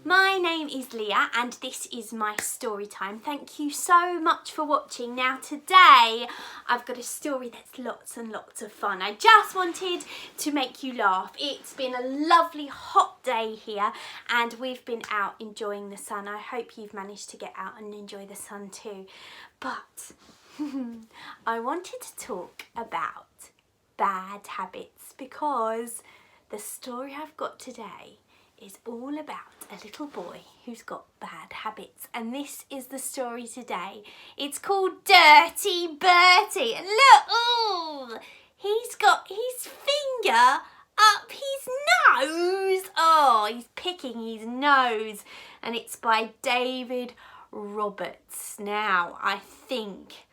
my name is Leah and this is my story time. Thank you so much for watching. Now today I've got a story that's lots and lots of fun. I just wanted to make you laugh. It's been a lovely hot day here and we've been out enjoying the sun. I hope you've managed to get out and enjoy the sun too. But I wanted to talk about bad habits because the story I've got today is all about a little boy who's got bad habits, and this is the story today. It's called Dirty Bertie. And look, oh, he's got his finger up his nose. Oh, he's picking his nose, and it's by David Roberts. Now, I think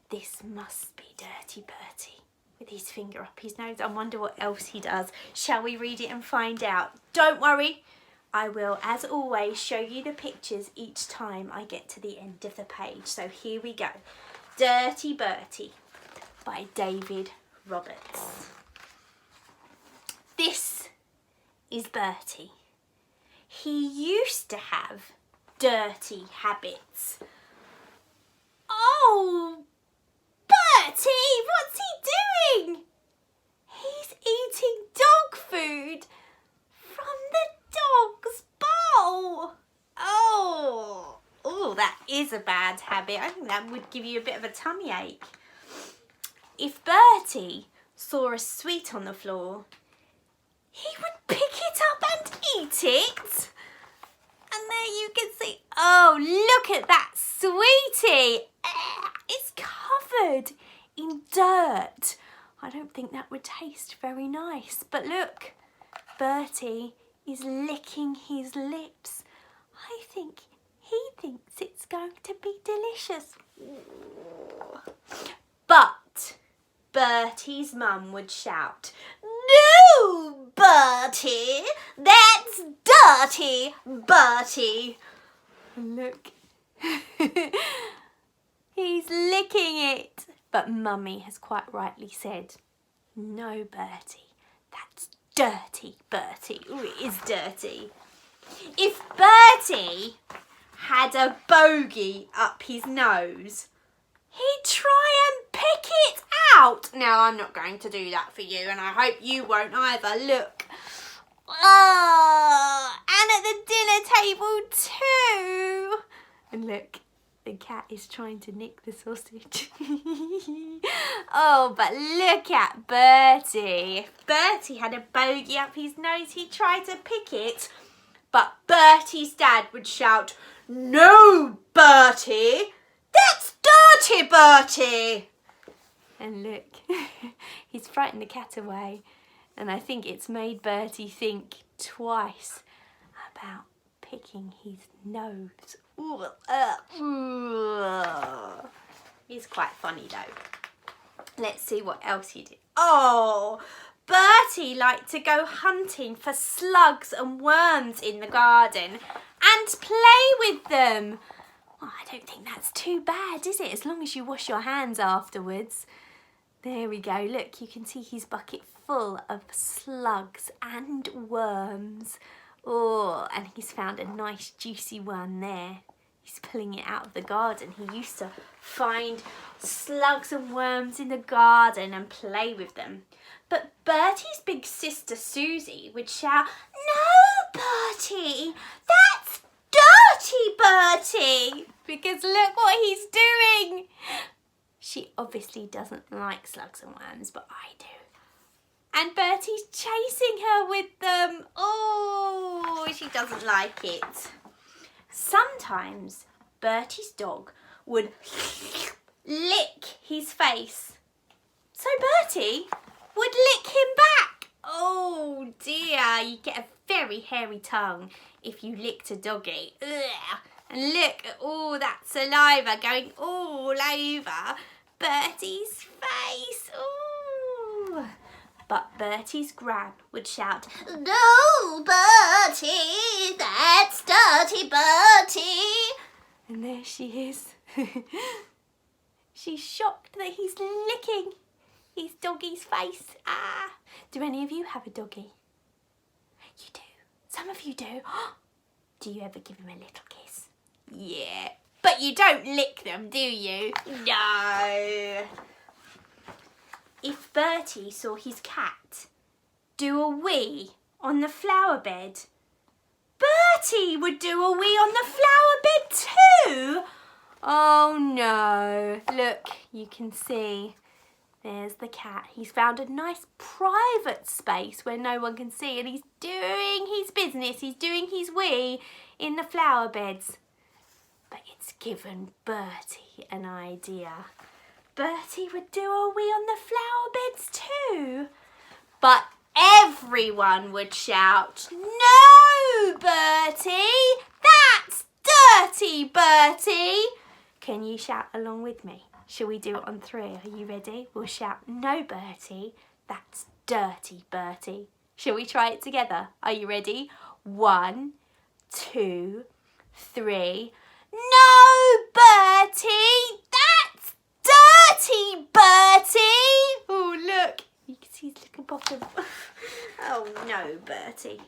this must be Dirty Bertie with his finger up his nose. I wonder what else he does. Shall we read it and find out? Don't worry, I will, as always, show you the pictures each time I get to the end of the page. So here we go. Dirty Bertie by David Roberts. This is Bertie. He used to have dirty habits. Oh, Bertie, what's he doing? He's eating dog food from the dog's bowl. Oh, that is a bad habit. I think that would give you a bit of a tummy ache. If Bertie saw a sweet on the floor, he would pick it up and eat it. And there you can see, oh, look at that sweetie. It's covered in dirt. I don't think that would taste very nice. But look, Bertie is licking his lips. I think he thinks it's going to be delicious. But Bertie's mum would shout, "No, Bertie, that's dirty, Bertie." And look, he's licking it. But Mummy has quite rightly said, "No, Bertie, that's dirty, Bertie." Oh, it is dirty. If Bertie had a bogey up his nose, he'd try and pick it out. Now, I'm not going to do that for you, and I hope you won't either. Look. Oh, and at the dinner table too. And look, the cat is trying to nick the sausage. Oh, but look at Bertie. If Bertie had a bogey up his nose, he'd try to pick it. But Bertie's dad would shout, "No, Bertie, that's dirty, Bertie." And look, he's frightened the cat away. And I think it's made Bertie think twice about picking his nose. He's quite funny though. Let's see what else he did. Oh, Bertie liked to go hunting for slugs and worms in the garden and play with them. Well, I don't think that's too bad, is it? As long as you wash your hands afterwards. There we go. Look, you can see his bucket full of slugs and worms. Oh, and he's found a nice juicy one there. He's pulling it out of the garden. He used to find slugs and worms in the garden and play with them. But Bertie's big sister Susie would shout, "No, Bertie, that's dirty, Bertie," because look what he's doing. She obviously doesn't like slugs and worms, but I do. And Bertie's chasing her with them. Oh, she doesn't like it. Sometimes Bertie's dog would lick his face. So Bertie would lick him back. Oh dear, you get a very hairy tongue if you licked a doggy. Ugh. And look at all that saliva going all over Bertie's face. Ooh. But Bertie's gran would shout, "No, Bertie, that's dirty, Bertie." And there she is. She's shocked that he's licking his doggy's face. Ah, do any of you have a doggy? You do? Some of you do. Do you ever give him a little kiss? Yeah. But you don't lick them, do you? No. If Bertie saw his cat do a wee on the flower bed, Bertie would do a wee on the flower bed too. Oh no. Look, you can see. There's the cat. He's found a nice private space where no one can see, and he's doing his business. He's doing his wee in the flower beds. But it's given Bertie an idea. Bertie would do a wee on the flower beds too. But everyone would shout, "No, Bertie! That's dirty, Bertie!" Can you shout along with me? Shall we do it on 3? Are you ready? We'll shout, "No, Bertie, that's dirty, Bertie." Shall we try it together? Are you ready? 1, 2, 3. "No, Bertie, that's dirty, Bertie." Oh, look. You can see his little bottom. Oh, no, Bertie.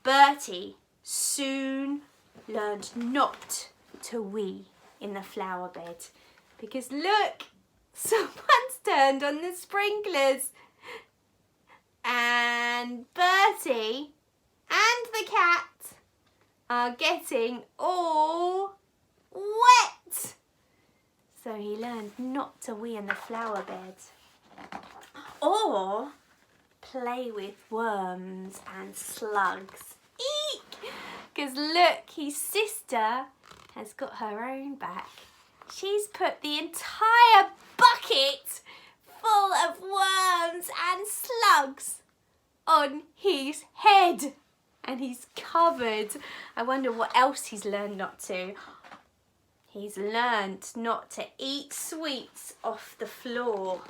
Bertie soon learned not to wee in the flower bed. Because look, someone's turned on the sprinklers. And Bertie and the cat are getting all wet. So he learned not to wee in the flower bed. Or play with worms and slugs. Eek! Because look, his sister has got her own back. She's put the entire bucket full of worms and slugs on his head. And he's covered. I wonder what else he's learned not to. He's learned not to eat sweets off the floor.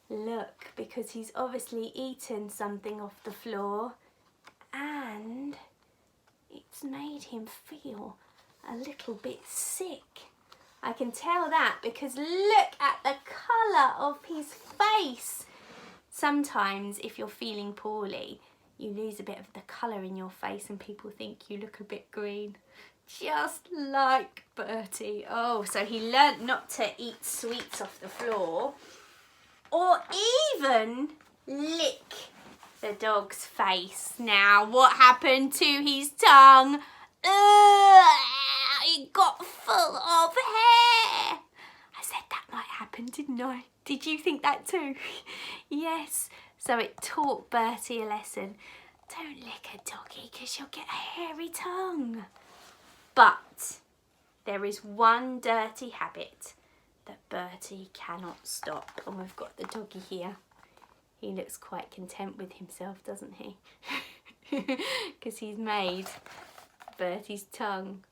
Look, because he's obviously eaten something off the floor. And it's made him feel a little bit sick. I can tell that because look at the colour of his face. Sometimes if you're feeling poorly, you lose a bit of the colour in your face and people think you look a bit green. Just like Bertie. Oh, so he learnt not to eat sweets off the floor or even lick the dog's face. Now, what happened to his tongue? It got full of hair. I said that might happen, didn't I? Did you think that too? Yes. So it taught Bertie a lesson. Don't lick a doggy because you'll get a hairy tongue. But there is one dirty habit that Bertie cannot stop. And we've got the doggy here. He looks quite content with himself, doesn't he? Because he's made Bertie's tongue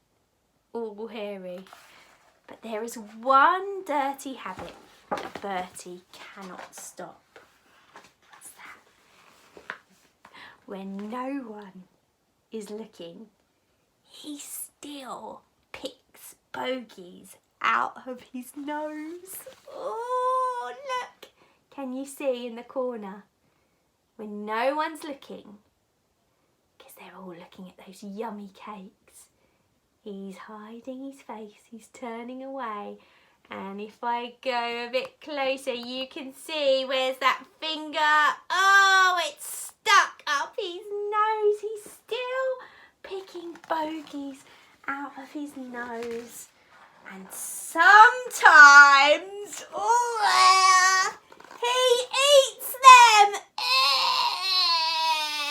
all hairy. But there is one dirty habit that Bertie cannot stop. What's that? When no one is looking, he still picks bogies out of his nose. Oh, look! Can you see in the corner? When no one's looking, because they're all looking at those yummy cakes, he's hiding his face, he's turning away. And if I go a bit closer, you can see, where's that finger? Oh, it's stuck up his nose. He's still picking bogies out of his nose. And sometimes, he eats them.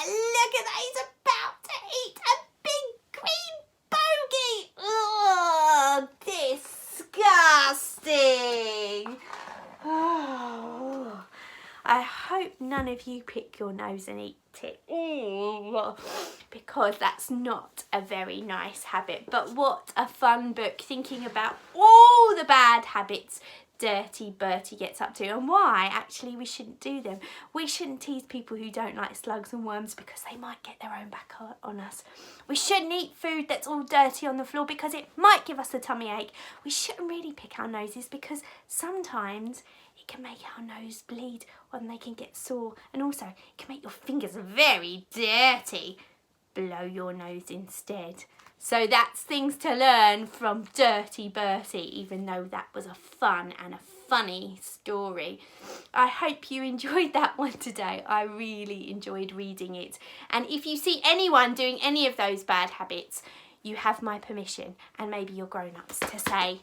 Look at that, he's about to eat a big green bogey. Oh, disgusting. Oh, I hope none of you pick your nose and eat it. Because that's not a very nice habit. But what a fun book, thinking about all the bad habits Dirty Bertie gets up to and why actually we shouldn't do them. We shouldn't tease people who don't like slugs and worms because they might get their own back on us. We shouldn't eat food that's all dirty on the floor because it might give us a tummy ache. We shouldn't really pick our noses because sometimes it can make our nose bleed or they can get sore, and also it can make your fingers very dirty. blow your nose instead. So that's things to learn from Dirty Bertie, even though that was a fun and a funny story. I hope you enjoyed that one today. I really enjoyed reading it. And if you see anyone doing any of those bad habits, you have my permission and maybe your grown-ups to say,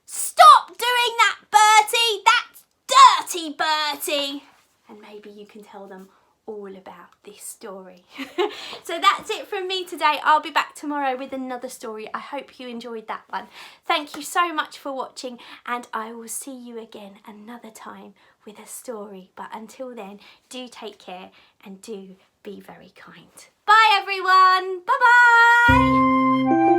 "Stop doing that, Bertie! That's dirty, Bertie!" And maybe you can tell them all about this story. So that's it from me today. I'll be back tomorrow with another story. I hope you enjoyed that one. Thank you so much for watching, and I will see you again another time with a story. But until then, do take care and do be very kind. Bye everyone. Bye bye.